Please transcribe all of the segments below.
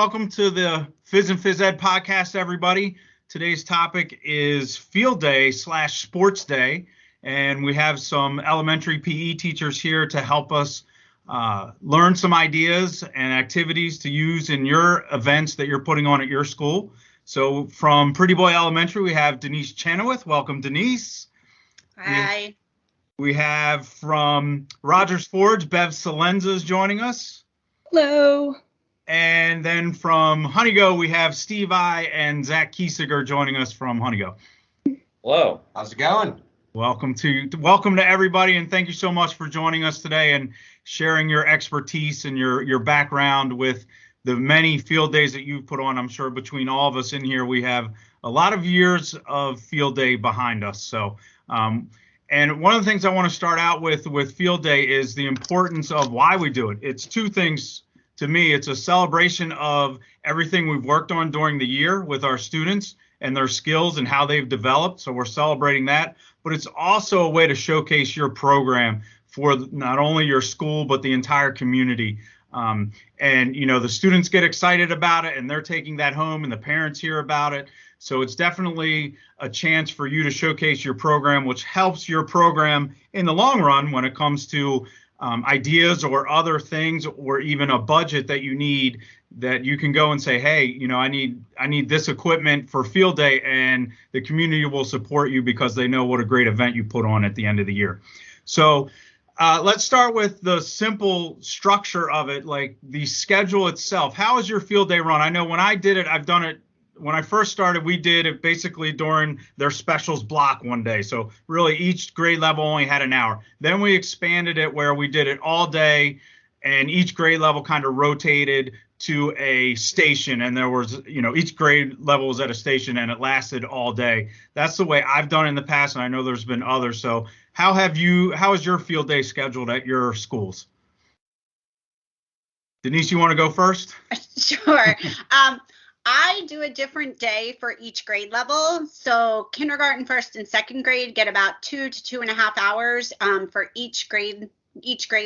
welcome to the Phys and Phys Ed podcast, everybody. Today's topic is field day / sports day, and we have some elementary PE teachers here to help us learn some ideas and activities to use in your events that you're putting on at your school. So from Pretty Boy Elementary, we have Denise Chenoweth. Welcome, Denise. Hi. We have from Rogers Forge, Bev Celenza is joining us. Hello. And then from Honeygo, we have Steve I and Zach Keesecker joining us from Honeygo. Hello. How's it going? Welcome to everybody, and thank you so much for joining us today and sharing your expertise and your background with the many field days that you've put on. I'm sure between all of us in here, we have a lot of years of field day behind us. So, and one of the things I want to start out with field day is the importance of why we do it. It's two things. To me, it's a celebration of everything we've worked on during the year with our students and their skills and how they've developed. So we're celebrating that, but it's also a way to showcase your program for not only your school, but the entire community. And, you know, the students get excited about it and they're taking that home and the parents hear about it. So it's definitely a chance for you to showcase your program, which helps your program in the long run when it comes to ideas or other things, or even a budget that you need, that you can go and say, hey, you know, I need this equipment for field day, and the community will support you because they know what a great event you put on at the end of the year. So let's start with the simple structure of it, like the schedule itself. How is your field day run? I know when I did it, I've done it. When I first started, we did it basically during their specials block one day. So really each grade level only had an hour. Then we expanded it where we did it all day, and each grade level kind of rotated to a station. And there was, you know, each grade level was at a station and it lasted all day. That's the way I've done it in the past. And I know there's been others. So how is your field day scheduled at your schools? Denise, you want to go first? Sure. I do a different day for each grade level. So kindergarten, first and second grade get about 2 to 2.5 hours for each grade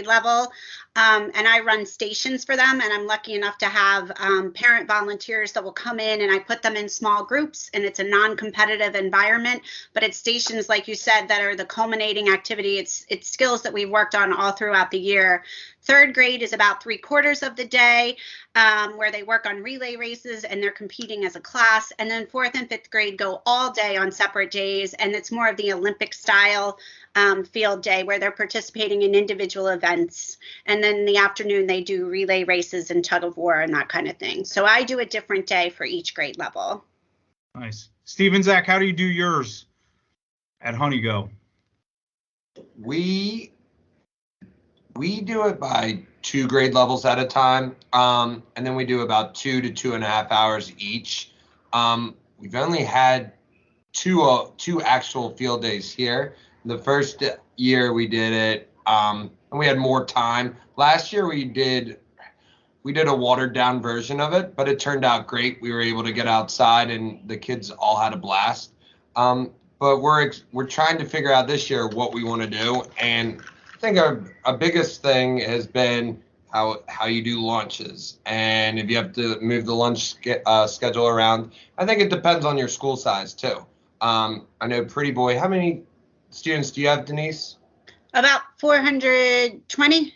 level. And I run stations for them. And I'm lucky enough to have parent volunteers that will come in, and I put them in small groups, and it's a non-competitive environment, but it's stations, like you said, that are the culminating activity. It's skills that we've worked on all throughout the year. Third grade is about 3/4 of the day, where they work on relay races and they're competing as a class. And then fourth and fifth grade go all day on separate days. And it's more of the Olympic style field day where they're participating in individual events. And then in the afternoon, they do relay races and tug of war and that kind of thing. So I do a different day for each grade level. Nice. Steve and Zach, how do you do yours at Honeygo? We do it by 2 grade levels at a time, and then we do about 2 to 2.5 hours each. We've only had two actual field days here. The first year we did it, and we had more time. Last year we did a watered down version of it, but it turned out great. We were able to get outside, and the kids all had a blast. But we're trying to figure out this year what we want to do, and I think our biggest thing has been how you do lunches, and if you have to move the lunch schedule around. I think it depends on your school size too. I know Pretty Boy, how many students do you have, Denise? About 420.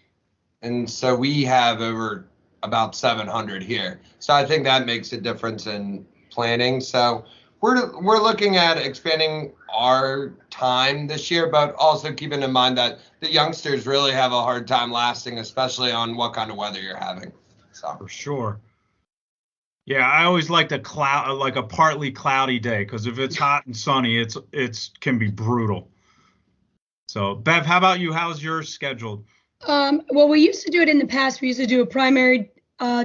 And so we have over about 700 here. So I think that makes a difference in planning. So we're looking at expanding our time this year, but also keeping in mind that the youngsters really have a hard time lasting, especially on what kind of weather you're having. So for sure. Yeah, I always like a partly cloudy day, because if it's hot and sunny, it can be brutal. So Bev, how about you? How's yours scheduled? Well, we used to do it in the past. We used to do a primary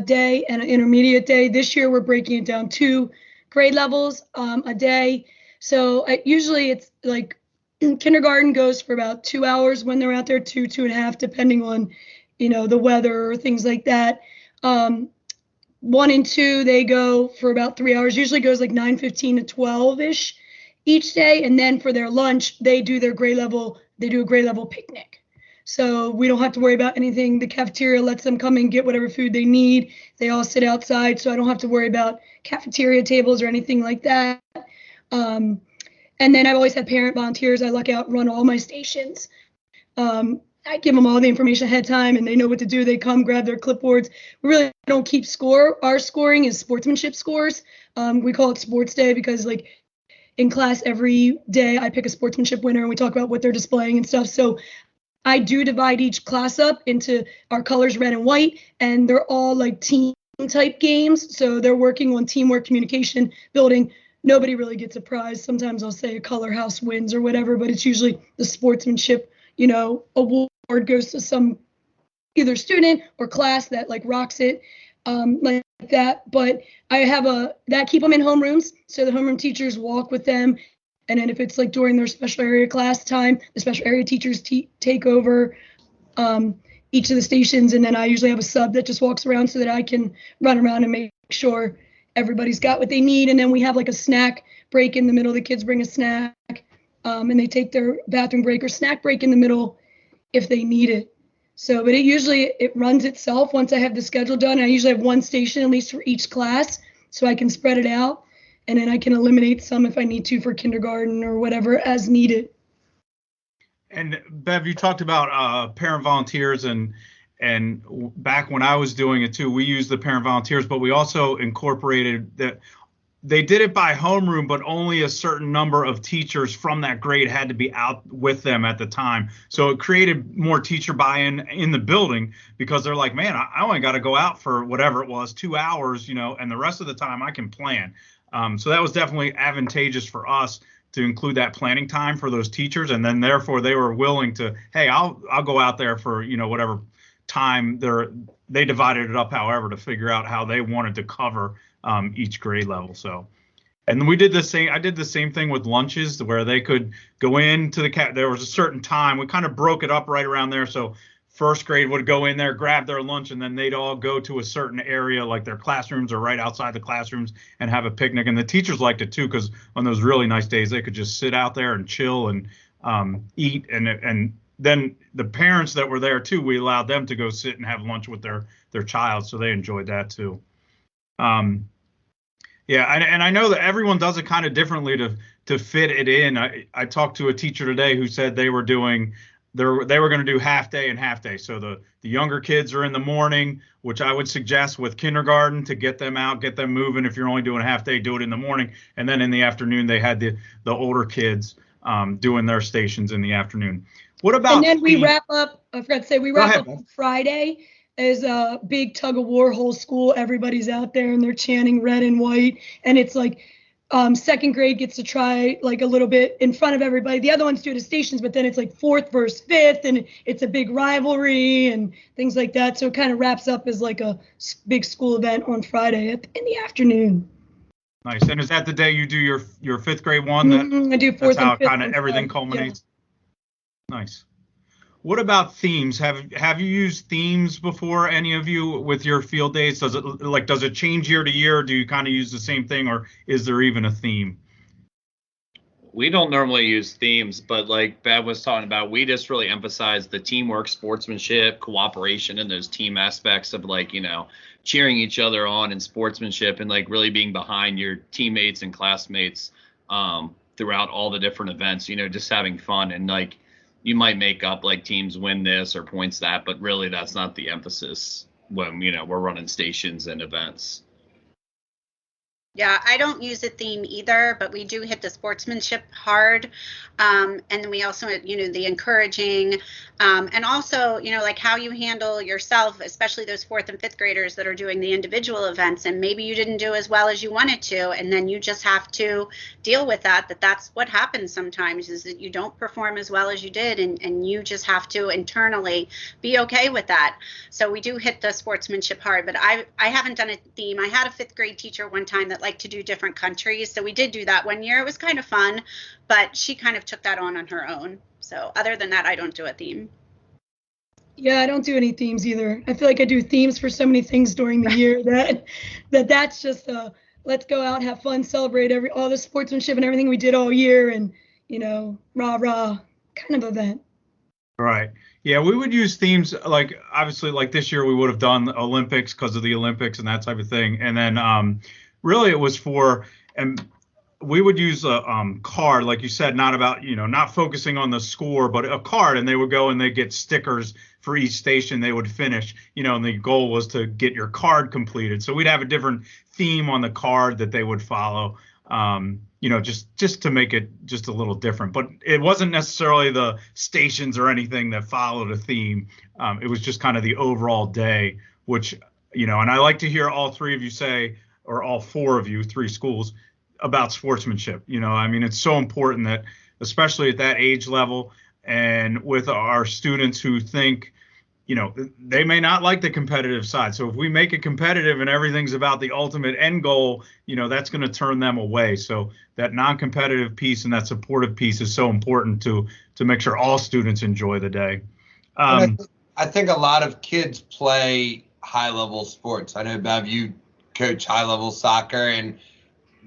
day and an intermediate day. This year we're breaking it down 2 grade levels a day. So usually it's like kindergarten goes for about 2 hours when they're out there, 2.5, depending on, you know, the weather or things like that. 1 and 2, they go for about 3 hours. Usually goes like 9:15 to 12-ish each day. And then for their lunch, they do a grade level picnic. So we don't have to worry about anything. The cafeteria lets them come and get whatever food they need. They all sit outside, so I don't have to worry about cafeteria tables or anything like that. And then I've always had parent volunteers. I luck out, run all my stations. I give them all the information ahead of time, and they know what to do. They come, grab their clipboards. We really don't keep score. Our scoring is sportsmanship scores. We call it sports day because, like, in class every day I pick a sportsmanship winner and we talk about what they're displaying and stuff. So I do divide each class up into our colors, red and white, and they're all like team type games. So they're working on teamwork, communication, building. Nobody really gets a prize. Sometimes I'll say a color house wins or whatever, but it's usually the sportsmanship, award goes to some either student or class that like rocks it, like that. But I have that keep them in homerooms. So the homeroom teachers walk with them. And then if it's like during their special area class time, the special area teachers take over each of the stations. And then I usually have a sub that just walks around so that I can run around and make sure everybody's got what they need. And then we have like a snack break in the middle. The kids bring a snack and they take their bathroom break or snack break in the middle if they need it. So, but it runs itself once I have the schedule done. I usually have one station at least for each class so I can spread it out. And then I can eliminate some if I need to for kindergarten or whatever as needed. And Bev, you talked about parent volunteers, and back when I was doing it too, we used the parent volunteers, but we also incorporated that they did it by homeroom, but only a certain number of teachers from that grade had to be out with them at the time. So it created more teacher buy-in in the building because they're like, man, I only got to go out for whatever it was, 2 hours, and the rest of the time I can plan. So that was definitely advantageous for us to include that planning time for those teachers. And then therefore they were willing to, hey, I'll go out there for, whatever time they divided it up, however, to figure out how they wanted to cover each grade level. So, and we did the same. I did the same thing with lunches where they could go into there was a certain time. We kind of broke it up right around there. So first grade would go in there, grab their lunch, and then they'd all go to a certain area, like their classrooms or right outside the classrooms, and have a picnic. And the teachers liked it too, because on those really nice days, they could just sit out there and chill and eat. And then the parents that were there too, we allowed them to go sit and have lunch with their child, so they enjoyed that too. Yeah, and I know that everyone does it kind of differently to fit it in. I talked to a teacher today who said they were going to do half day and half day. So the younger kids are in the morning, which I would suggest with kindergarten to get them out, get them moving. If you're only doing a half day, do it in the morning. And then in the afternoon, they had the older kids doing their stations in the afternoon. What about? And then we wrap up. I forgot to say we wrap up on Friday. Is a big tug of war, whole school. Everybody's out there and they're chanting red and white. And it's like second grade gets to try like a little bit in front of everybody. The other ones do it at stations, but then it's like fourth versus fifth, and it's a big rivalry and things like that. So it kind of wraps up as like a big school event on Friday in the afternoon. Nice. And is that the day you do your fifth grade one? I do fourth and fifth. That's how kind of everything culminates. Yeah. Nice. What about themes? Have you used themes before, any of you, with your field days? Does it change year to year? Or do you kind of use the same thing, or is there even a theme? We don't normally use themes, but like Bev was talking about, we just really emphasize the teamwork, sportsmanship, cooperation, and those team aspects of cheering each other on and sportsmanship, and like really being behind your teammates and classmates throughout all the different events, just having fun. And like, you might make up like teams win this or points that, but really that's not the emphasis when, we're running stations and events. Yeah, I don't use a theme either, but we do hit the sportsmanship hard. And then we also, the encouraging, and also, like how you handle yourself, especially those fourth and fifth graders that are doing the individual events, and maybe you didn't do as well as you wanted to. And then you just have to deal with that's what happens sometimes, is that you don't perform as well as you did. And you just have to internally be okay with that. So we do hit the sportsmanship hard, but I haven't done a theme. I had a fifth grade teacher one time that liked to do different countries. So we did do that one year. It was kind of fun, but she kind of took that on her own. So other than that, I don't do a theme. Yeah, I don't do any themes either. I feel like I do themes for so many things during the year that's just let's go out, have fun, celebrate all the sportsmanship and everything we did all year, and rah rah kind of event. Right. Yeah, we would use themes like obviously like this year we would have done Olympics because of the Olympics and that type of thing. And then really it was for and we would use a card, like you said, not about, not focusing on the score, but a card, and they would go and they get stickers for each station they would finish, and the goal was to get your card completed. So we'd have a different theme on the card that they would follow, just to make it just a little different. But it wasn't necessarily the stations or anything that followed a theme. It was just kind of the overall day, which, and I like to hear all three of you say, or all four of you, three schools, about sportsmanship. I mean, it's so important that, especially at that age level, and with our students who think, they may not like the competitive side. So if we make it competitive and everything's about the ultimate end goal, that's going to turn them away. So that non-competitive piece and that supportive piece is so important to make sure all students enjoy the day. I think a lot of kids play high-level sports. I know, Bev, you coach high-level soccer, and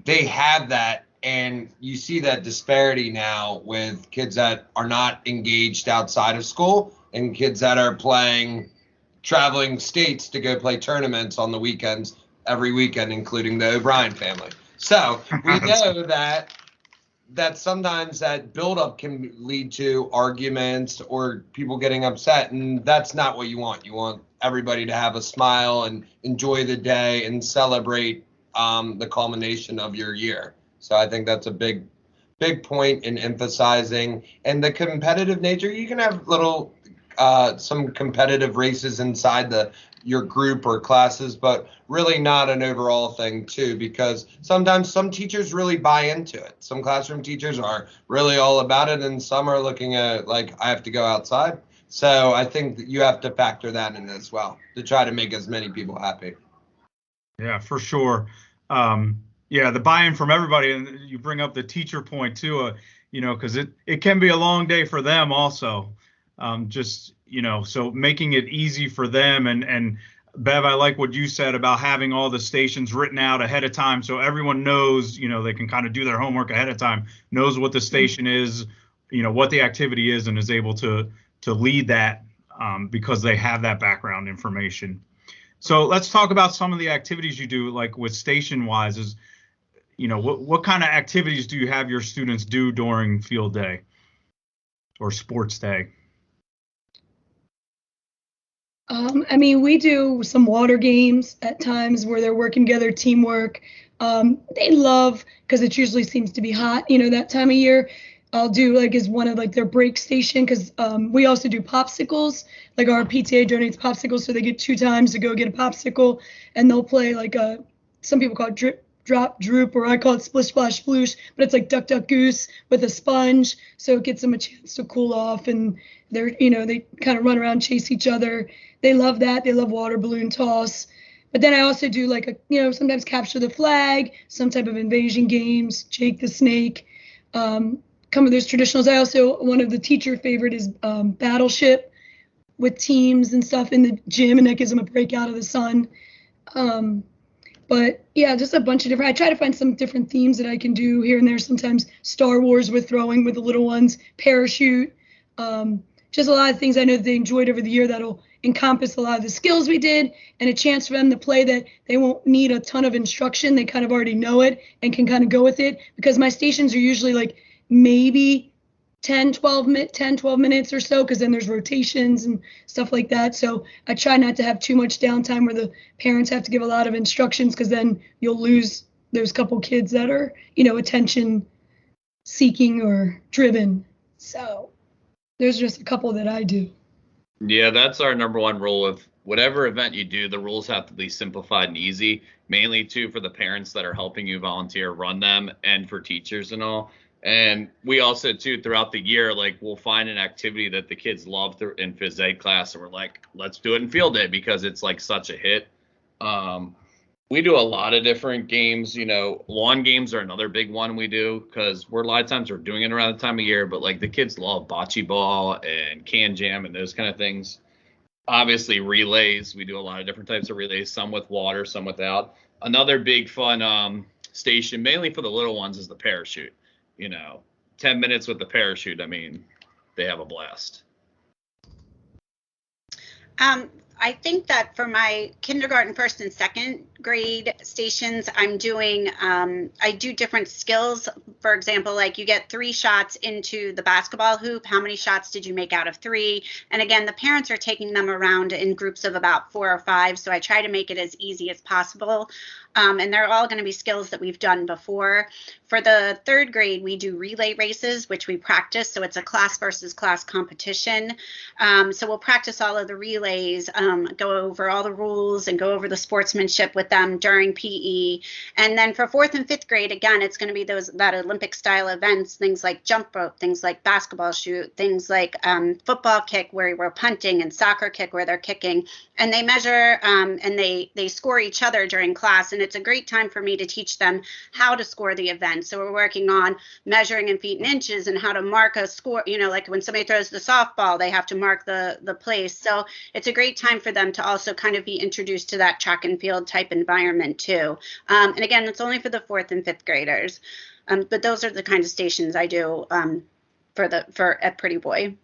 they have that, and you see that disparity now with kids that are not engaged outside of school and kids that are traveling states to go play tournaments on the weekends, every weekend, including the O'Brien family. So we know that sometimes that buildup can lead to arguments or people getting upset, and that's not what you want. You want everybody to have a smile and enjoy the day and celebrate the culmination of your year. So I think that's a big point in emphasizing. And the competitive nature, you can have some competitive races inside your group or classes, but really not an overall thing too, because sometimes some teachers really buy into it. Some classroom teachers are really all about it, and some are looking at like, I have to go outside. So I think that you have to factor that in as well to try to make as many people happy. Yeah, for sure. Yeah, the buy-in from everybody, and you bring up the teacher point too, because it can be a long day for them also. So making it easy for them, and Bev, I like what you said about having all the stations written out ahead of time so everyone knows, they can kind of do their homework ahead of time, knows what the station is, what the activity is, and is able to lead that because they have that background information. So let's talk about some of the activities you do, like with station wise. Is what kind of activities do you have your students do during field day or sports day? I mean, we do some water games at times where they're working together, teamwork. They love, because it usually seems to be hot, that time of year. I'll do as one of their break station, because we also do popsicles. Like our PTA donates popsicles, so they get 2 times to go get a popsicle, and they'll play some people call it drip, drop, droop, or I call it splish, splash, sploosh, but it's like duck, duck, goose with a sponge, so it gets them a chance to cool off, and they kind of run around, chase each other. They love that. They love water balloon toss. But then I also do sometimes capture the flag, some type of invasion games, Jake the Snake. Some of those traditionals. I also, one of the teacher favorite is Battleship with teams and stuff in the gym, and that gives them a break out of the sun. But yeah, just a bunch of different, I try to find some different themes that I can do here and there. Sometimes Star Wars with throwing with the little ones, parachute, just a lot of things I know that they enjoyed over the year that'll encompass a lot of the skills we did, and a chance for them to play that they won't need a ton of instruction. They kind of already know it and can kind of go with it, because my stations are usually maybe 12 minutes or so, because then there's rotations and stuff like that. So I try not to have too much downtime where the parents have to give a lot of instructions, because then you'll lose those couple kids that are, attention seeking or driven. So there's just a couple that I do. Yeah, that's our number one rule. Of whatever event you do, the rules have to be simplified and easy, mainly too for the parents that are helping you volunteer run them, and for teachers and all. And we also too, throughout the year, we'll find an activity that the kids love in phys ed class, and we're like, let's do it in field day because it's such a hit. We do a lot of different games. Lawn games are another big one we do, because a lot of times we're doing it around the time of year, but the kids love bocce ball and can jam and those kind of things. Obviously relays, we do a lot of different types of relays, some with water, some without. Another big fun station, mainly for the little ones, is the parachute. 10 minutes with the parachute. I mean, they have a blast. I think that for my kindergarten, first and second grade stations, I do different skills. For example, like you get 3 shots into the basketball hoop. How many shots did you make out of 3? And again, the parents are taking them around in groups of about 4 or 5. So I try to make it as easy as possible. And they're all going to be skills that we've done before. For the 3rd grade, we do relay races, which we practice. So it's a class versus class competition. So we'll practice all of the relays, go over all the rules and go over the sportsmanship with them during PE. And then for 4th and 5th grade, again, it's going to be that Olympic style events, things like jump rope, things like basketball shoot, things like football kick where we're punting, and soccer kick where they're kicking. And they measure and they score each other during class. And it's a great time for me to teach them how to score the event. So we're working on measuring in feet and inches and how to mark a score. Like when somebody throws the softball, they have to mark the place. So it's a great time for them to also kind of be introduced to that track and field type environment too. And again, it's only for the 4th and 5th graders. But those are the kind of stations I do at Pretty Boy.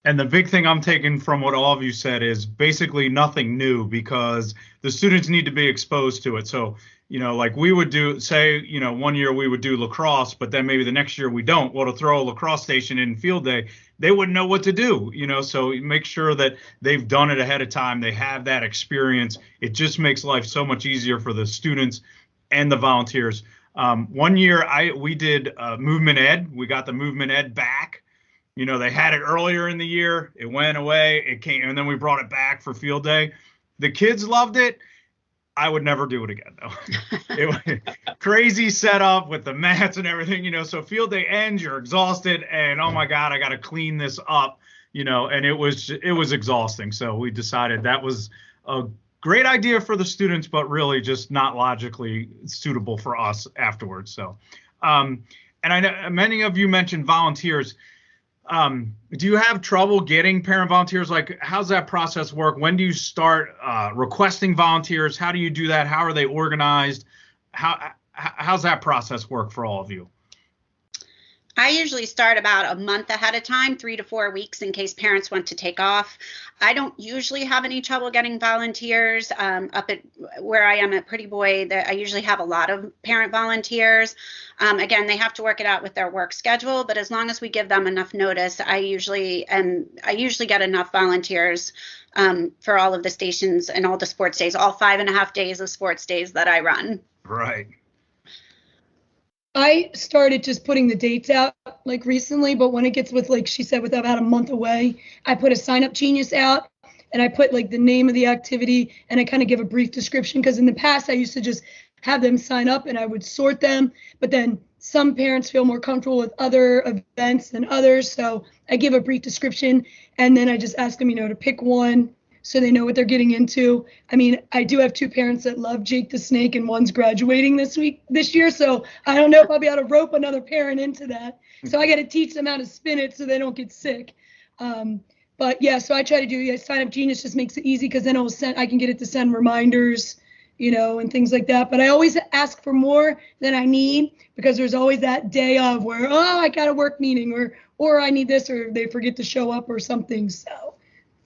And the big thing I'm taking from what all of you said is basically nothing new, because the students need to be exposed to it. So, like we would do, say, one year we would do lacrosse, but then maybe the next year we don't. Well, to throw a lacrosse station in field day, they wouldn't know what to do, so make sure that they've done it ahead of time. They have that experience. It just makes life so much easier for the students and the volunteers. One year we did movement ed. We got the movement ed back. They had it earlier in the year. It went away. It came, and then we brought it back for field day. The kids loved it. I would never do it again, though. It was crazy setup with the mats and everything, So field day ends, you're exhausted, and oh my God, I got to clean this up, And it was exhausting. So we decided that was a great idea for the students, but really just not logically suitable for us afterwards. So, and I know many of you mentioned volunteers. Do you have trouble getting parent volunteers? Like, how's that process work? When do you start requesting volunteers? How do you do that? How are they organized? How's that process work for all of you? I usually start about a month ahead of time, 3 to 4 weeks, in case parents want to take off. I don't usually have any trouble getting volunteers. Up at where I am at Pretty Boy, I usually have a lot of parent volunteers. Again, they have to work it out with their work schedule, but as long as we give them enough notice, I usually get enough volunteers for all of the stations and all the sports days, all 5.5 days of sports days that I run. Right. I started just putting the dates out like recently, but when it gets with, like she said, with about a month away, I put a Sign Up Genius out, and I put like the name of the activity, and I kind of give a brief description, because in the past I used to just have them sign up and I would sort them, but then some parents feel more comfortable with other events than others, so I give a brief description, and then I just ask them, to pick one so they know what they're getting into. I mean, I do have 2 parents that love Jake the Snake, and one's graduating this year. So I don't know if I'll be able to rope another parent into that. So I got to teach them how to spin it so they don't get sick. But yeah, so I try to do Sign Up Genius just makes it easy, because then I can get it to send reminders, and things like that. But I always ask for more than I need, because there's always that day of where, I got a work meeting, or I need this, or they forget to show up or something. So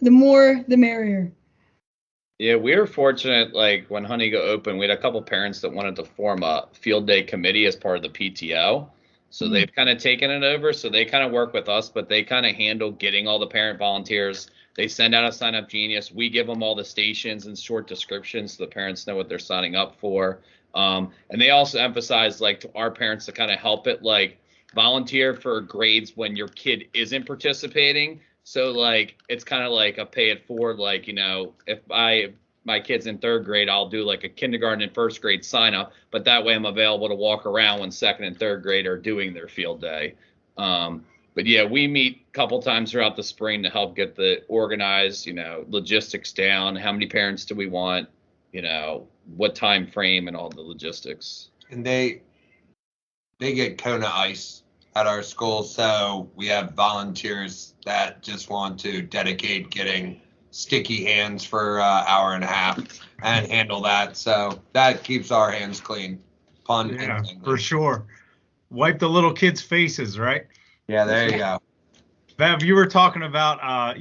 the more, the merrier. Yeah, we were fortunate, like when Honey Go opened, we had a couple parents that wanted to form a field day committee as part of the PTO. So they've kind of taken it over. So they kind of work with us, but they kind of handle getting all the parent volunteers. They send out a Sign Up Genius. We give them all the stations and short descriptions so the parents know what they're signing up for. And they also emphasize, like, to our parents to kind of help it, like, volunteer for grades when your kid isn't participating. So, like, it's kind of like a pay it forward, like, if my kid's in 3rd grade, I'll do like a kindergarten and 1st grade sign up, but that way I'm available to walk around when 2nd and 3rd grade are doing their field day. But yeah, we meet a couple times throughout the spring to help get the organized, logistics down. How many parents do we want? What time frame and all the logistics. And they get Kona ice at our school, so we have volunteers that just want to dedicate getting sticky hands for an hour and a half and handle that. So that keeps our hands clean. For sure. Wipe the little kids' faces, right? Yeah, there you go. Bev, you were talking about,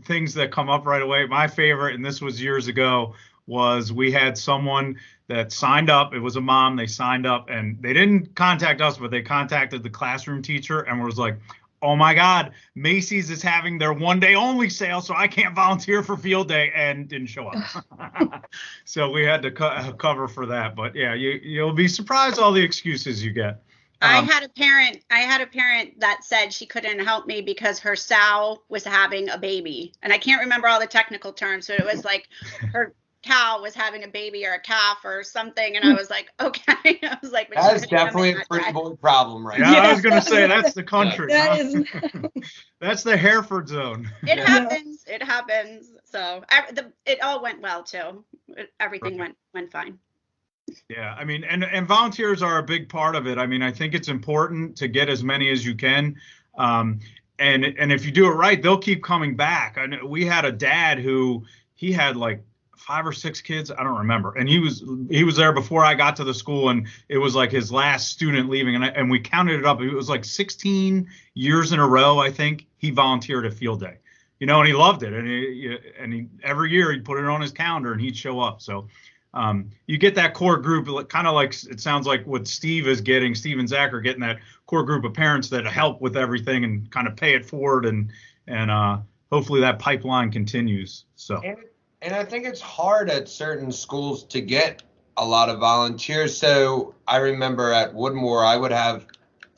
things that come up right away. My favorite, and this was years ago, was we had someone that signed up. It was a mom. They signed up and they didn't contact us, but they contacted the classroom teacher and was like, oh my God, Macy's is having their 1 day only sale, so I can't volunteer for field day, and didn't show up. So we had to cover for that. But yeah, you'll be surprised all the excuses you get. I had a parent that said she couldn't help me because her sow was having a baby. And I can't remember all the technical terms, but it was like her cow was having a baby or a calf or something. And I was like, okay. I was like, that is definitely a pretty boy problem, right? Yeah, I was going to say that's the country. That is. That's the Hereford zone. It happens. It happens. So it all went well too. Everything went fine. Yeah, I mean, and volunteers are a big part of it. I mean, I think it's important to get as many as you can. And if you do it right, they'll keep coming back. I know we had a dad who he had like 5 or 6 kids, I don't remember. And he was there before I got to the school, and it was like his last student leaving. And we counted it up. It was like 16 years in a row, I think, he volunteered at field day. And he loved it. And he every year he'd put it on his calendar and he'd show up. So you get that core group, kind of like it sounds like what Steve and Zach are getting, that core group of parents that help with everything and kind of pay it forward, and hopefully that pipeline continues. So. And I think it's hard at certain schools to get a lot of volunteers. So I remember at Woodmore, I would have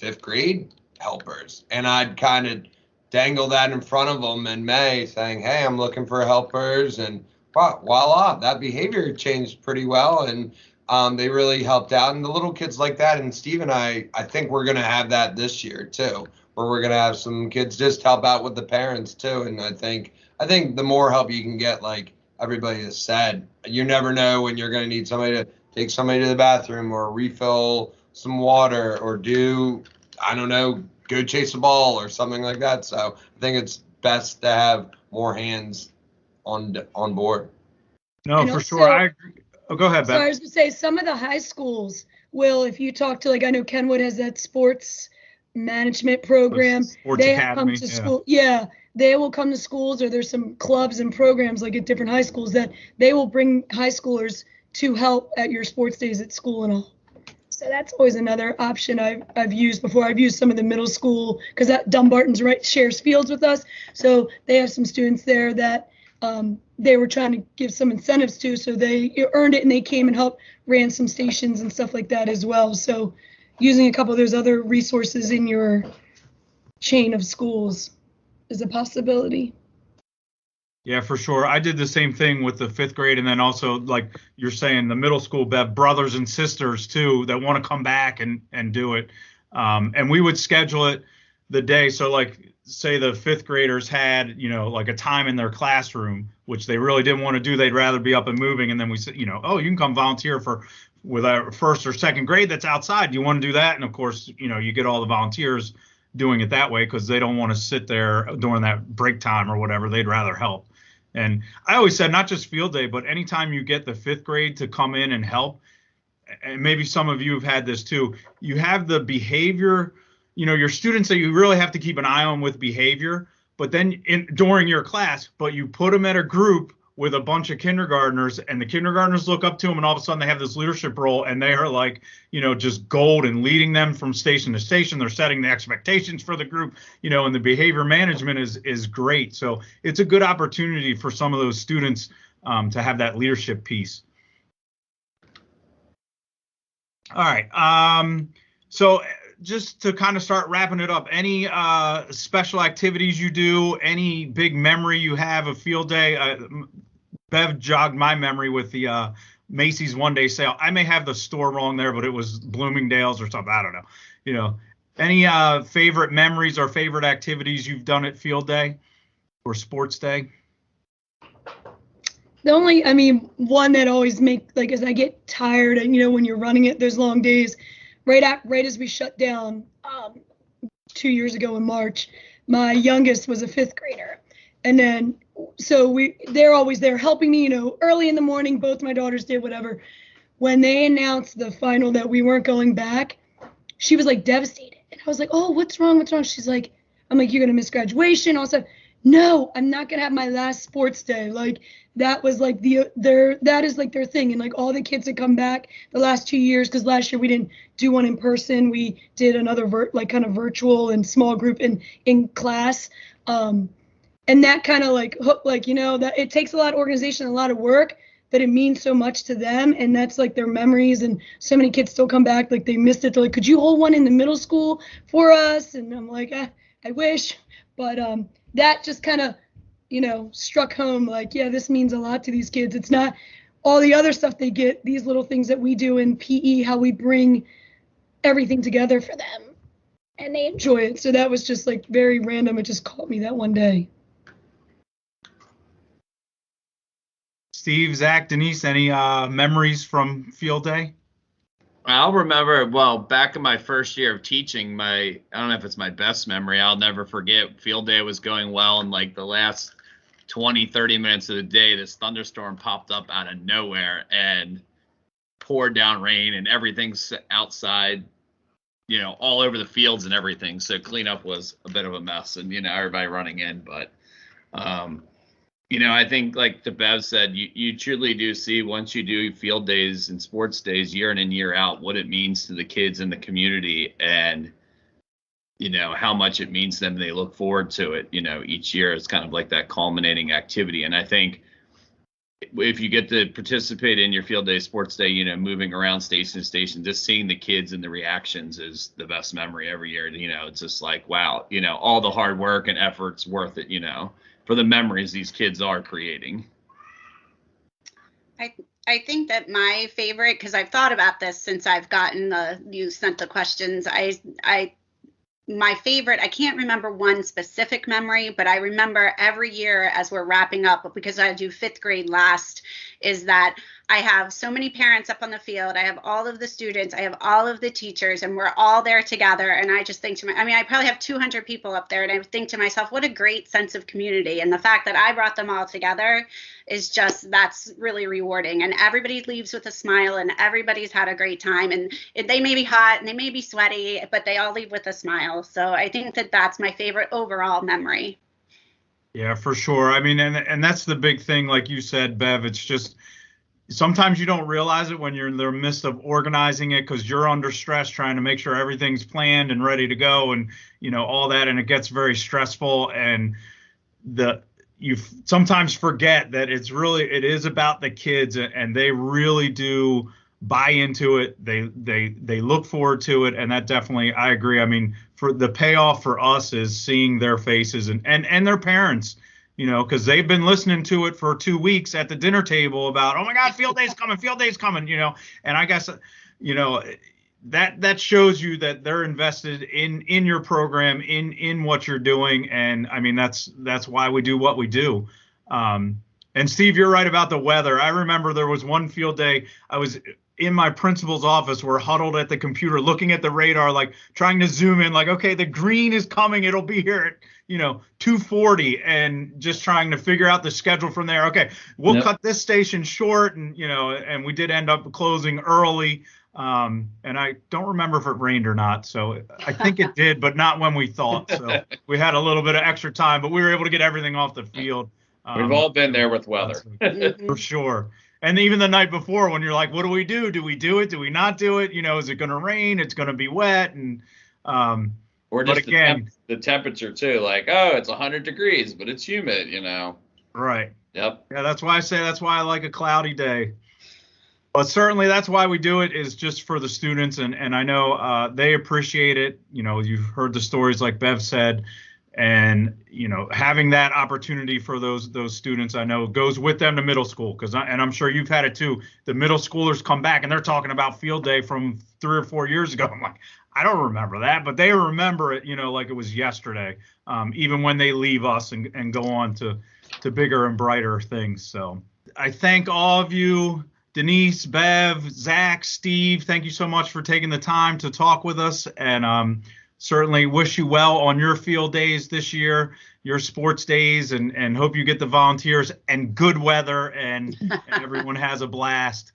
5th grade helpers, and I'd kind of dangle that in front of them in May saying, hey, I'm looking for helpers, and voila, that behavior changed pretty well, and they really helped out. And the little kids like that, and Steve and I think we're going to have that this year too, where we're going to have some kids just help out with the parents too. And I think the more help you can get, like everybody has said, you never know when you're going to need somebody to take somebody to the bathroom or refill some water or go chase a ball or something like that. So I think it's best to have more hands on board. No, and for also, sure. I agree. Oh, go ahead, Beth. So I was going to say, some of the high schools will, if you talk to, like, I know Kenwood has that sports management program. Sports they academy. Come to school. Yeah, they will come to schools, or there's some clubs and programs like at different high schools that they will bring high schoolers to help at your sports days at school and all. So that's always another option I've used before. I've used some of the middle school, because that Dumbarton's shares fields with us. So they have some students there that they were trying to give some incentives to, so they earned it and they came and helped ran some stations and stuff like that as well. So using a couple of those other resources in your chain of schools is a possibility. Yeah, for sure. I did the same thing with the 5th grade, and then also, like you're saying, the middle school, brothers and sisters too that want to come back and do it. And we would schedule it the day. So, like, say the 5th graders had, like a time in their classroom, which they really didn't want to do. They'd rather be up and moving. And then we said, oh, you can come volunteer with our 1st or 2nd grade that's outside. Do you want to do that? And of course, you get all the volunteers doing it that way because they don't want to sit there during that break time or whatever. They'd rather help. And I always said, not just field day, but anytime you get the 5th grade to come in and help, and maybe some of you have had this too, you have the behavior, your students that you really have to keep an eye on with behavior, but then during your class, but you put them at a group with a bunch of kindergartners, and the kindergartners look up to them, and all of a sudden they have this leadership role, and they are like, just gold and leading them from station to station. They're setting the expectations for the group, and the behavior management is great. So it's a good opportunity for some of those students to have that leadership piece. All right. So just to kind of start wrapping it up, any special activities you do, any big memory you have of field day? Bev jogged my memory with the Macy's 1-day sale. I may have the store wrong there, but it was Bloomingdale's or something. I don't know. Any favorite memories or favorite activities you've done at field day or sports day? The only, one that always as I get tired, and when you're running it, there's long days. Right as we shut down 2 years ago in March, my youngest was a 5th grader, and then they're always there helping me. Early in the morning, both my daughters did whatever. When they announced the final that we weren't going back, she was like devastated, and I was like, "Oh, what's wrong? What's wrong?" She's like, I'm like, you're going to miss graduation. Also, no, I'm not going to have my last sports day. Like that was like that is like their thing. And like all the kids that come back the last 2 years, because last year we didn't do one in person. We did another kind of virtual and small group in class. And that kind of like hook, like, that it takes a lot of organization, a lot of work, but it means so much to them. And that's like their memories. And so many kids still come back, like they missed it. They're like, could you hold one in the middle school for us? And I'm like, I wish. But that just kind of, struck home like, yeah, this means a lot to these kids. It's not all the other stuff they get, these little things that we do in PE, how we bring everything together for them. And they enjoy it. So that was just like very random. It just caught me that one day. Steve, Zach, Denise, any memories from field day? I'll remember, well, back in my first year of teaching, I don't know if it's my best memory, I'll never forget, field day was going well, and like the last 20, 30 minutes of the day, this thunderstorm popped up out of nowhere and poured down rain, and everything's outside, all over the fields and everything. So cleanup was a bit of a mess, and, everybody running in. But, I think like the Bev said, you truly do see once you do field days and sports days year in and year out, what it means to the kids in the community and, how much it means to them. They look forward to it, each year. It's kind of like that culminating activity. And I think if you get to participate in your field day, sports day, moving around station to station, just seeing the kids and the reactions is the best memory every year. It's just like, wow, all the hard work and effort's worth it, for the memories these kids are creating. I think that my favorite, because I've thought about this since I've gotten you sent the questions, my favorite, I can't remember one specific memory, but I remember every year as we're wrapping up, because I do fifth grade last, is that I have so many parents up on the field. I have all of the students. I have all of the teachers, and we're all there together. And I just think I probably have 200 people up there. And I think to myself, what a great sense of community. And the fact that I brought them all together is that's really rewarding. And everybody leaves with a smile, and everybody's had a great time. And they may be hot and they may be sweaty, but they all leave with a smile. So I think that that's my favorite overall memory. Yeah, for sure. I mean, and that's the big thing, like you said, Bev, it's just, sometimes you don't realize it when you're in the midst of organizing it, because you're under stress trying to make sure everything's planned and ready to go, and all that, and it gets very stressful, and you sometimes forget that it is about the kids, and they really do buy into it. They look forward to it, and that definitely, I agree. I mean, for the payoff for us is seeing their faces and their parents, because they've been listening to it for 2 weeks at the dinner table about, oh my God, field day's coming, and I guess, that shows you that they're invested in your program, in what you're doing. And I mean, that's why we do what we do. And Steve, you're right about the weather. I remember there was one field day, I was in my principal's office, we're huddled at the computer looking at the radar, like trying to zoom in, like, okay, the green is coming, it'll be here at 2:40, and just trying to figure out the schedule from there. Okay, we'll cut this station short, and and we did end up closing early, and I don't remember if it rained or not, so I think it did, but not when we thought. So we had a little bit of extra time, but we were able to get everything off the field. We've all been there with weather. For sure. And even the night before, when you're like, what do we do? Do we do it? Do we not do it? Is it going to rain? It's going to be wet. And or just the temperature too. Like, oh, it's 100 degrees, but it's humid, Right. Yep. Yeah, that's why I like a cloudy day. But certainly that's why we do it, is just for the students. And I know they appreciate it. You've heard the stories like Bev said. And, having that opportunity for those students, I know goes with them to middle school, and I'm sure you've had it too. The middle schoolers come back and they're talking about field day from 3 or 4 years ago. I'm like, I don't remember that, but they remember it, like it was yesterday, even when they leave us and go on to bigger and brighter things. So I thank all of you, Denise, Bev, Zach, Steve. Thank you so much for taking the time to talk with us, and certainly wish you well on your field days this year, your sports days, and hope you get the volunteers and good weather, and everyone has a blast,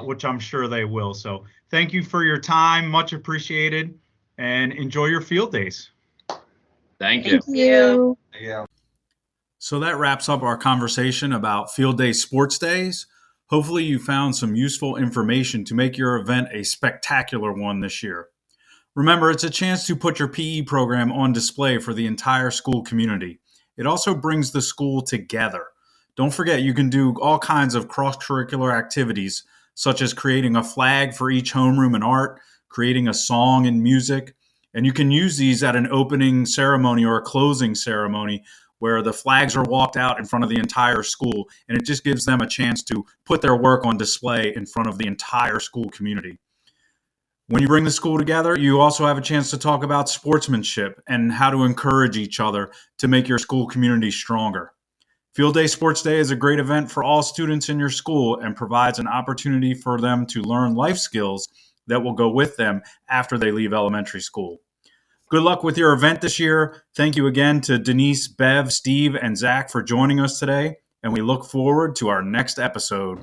which I'm sure they will. So thank you for your time. Much appreciated, and enjoy your field days. Thank you. Thank you. Yeah. So that wraps up our conversation about Field Day Sports Days. Hopefully you found some useful information to make your event a spectacular one this year. Remember, it's a chance to put your PE program on display for the entire school community. It also brings the school together. Don't forget, you can do all kinds of cross-curricular activities, such as creating a flag for each homeroom and art, creating a song and music, and you can use these at an opening ceremony or a closing ceremony where the flags are walked out in front of the entire school, and it just gives them a chance to put their work on display in front of the entire school community. When you bring the school together, you also have a chance to talk about sportsmanship and how to encourage each other to make your school community stronger. Field Day Sports Day is a great event for all students in your school and provides an opportunity for them to learn life skills that will go with them after they leave elementary school. Good luck with your event this year. Thank you again to Denise, Bev, Steve, and Zach for joining us today, and we look forward to our next episode.